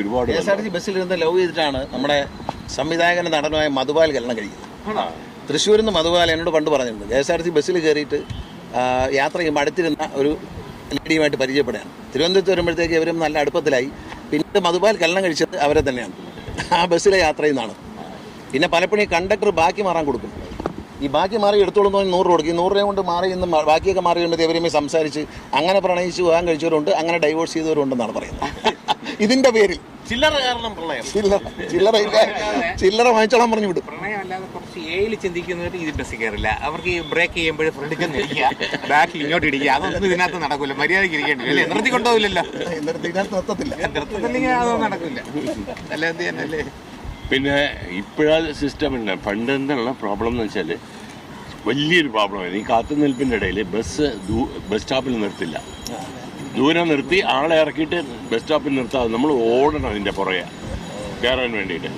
ഒരുപാട് KSRTC ബസ്സിലിരുന്ന് love ചെയ്തിട്ടാണ് നമ്മുടെ സംവിധായകനും നടനുമായ മധുപാൽ കല്യാണം കഴിക്കുന്നത്. തൃശ്ശൂരിൽ നിന്ന് മധുപാൽ എന്നോട് പണ്ട് പറഞ്ഞിട്ടുണ്ട്, KSRTC ബസ്സിൽ കയറിയിട്ട് യാത്ര ചെയ്യുമ്പോൾ അടുത്തിരുന്ന ഒരു ലേഡിയുമായിട്ട് പരിചയപ്പെടുകയാണ്. തിരുവനന്തപുരത്ത് വരുമ്പോഴത്തേക്ക് ഇവരും നല്ല അടുപ്പത്തിലായി. പിന്നീട് മധുപാൽ കല്യാണം കഴിച്ചത് അവരെ തന്നെയാണ്, ആ ബസ്സിലെ യാത്രയിൽ നിന്നാണ്. പിന്നെ പലപ്പോഴും ഈ കണ്ടക്ടർ ബാക്കി മാറാൻ കൊടുക്കും. ഈ ബാക്കി മാറി എടുത്തോളൂ എന്ന് 100 രൂപ കൊടുക്കും. ഈ 100 രൂപ കൊണ്ട് മാറി നിന്ന് ബാക്കിയൊക്കെ മാറി കൊണ്ട് ഇവരുമായി സംസാരിച്ച് അങ്ങനെ പ്രണയിച്ച് വിവാഹം കഴിച്ചവരുണ്ട്, അങ്ങനെ ഡൈവോഴ്സ് ചെയ്തവരുണ്ടെന്നാണ് പറയുന്നത്. ഇതിന്റെ പേരിൽ ചില്ലറ കാരണം പ്രളയം, ചില്ലറ വാങ്ങിച്ചോളാൻ പറഞ്ഞു വിടും. പ്രണയമല്ലാതെ കുറച്ച് ഏയിൽ ചിന്തിക്കുന്നവർ ഈ ബസ്സിൽ കയറില്ല. അവർക്ക് ഈ ബ്രേക്ക് ചെയ്യുമ്പോഴും ഫ്രണ്ടിൽ ഇടിക്കുക, ബാക്കിൽ ഇങ്ങോട്ട് ഇടിക്കുക, അതൊന്നും ഇതിനകത്ത് നടക്കില്ല. മര്യാദയ്ക്ക് ഇരിക്കേണ്ടി അല്ലേ? നിർത്തി കൊണ്ടുപോകില്ലല്ലോ, നിർത്തത്തില്ലെങ്കിൽ അതൊന്നും നടക്കില്ല. അല്ല എന്ത് ചെയ്യാനല്ലേ? പിന്നെ ഇപ്പോഴാ സിസ്റ്റം ഉണ്ട്. പണ്ട് എന്നുള്ള പ്രോബ്ലം എന്ന് വെച്ചാൽ വലിയൊരു പ്രോബ്ലമായിരുന്നു. ഈ കാത്തുനിൽപ്പിൻ്റെ ഇടയിൽ ബസ് സ്റ്റോപ്പിൽ നിർത്തില്ല. ദൂരം നിർത്തി ആളെ ഇറക്കിയിട്ട് ബസ് സ്റ്റോപ്പിൽ നിർത്താതെ നമ്മൾ ഓടണം അതിൻ്റെ പുറകെ കയറാൻ വേണ്ടിയിട്ട്.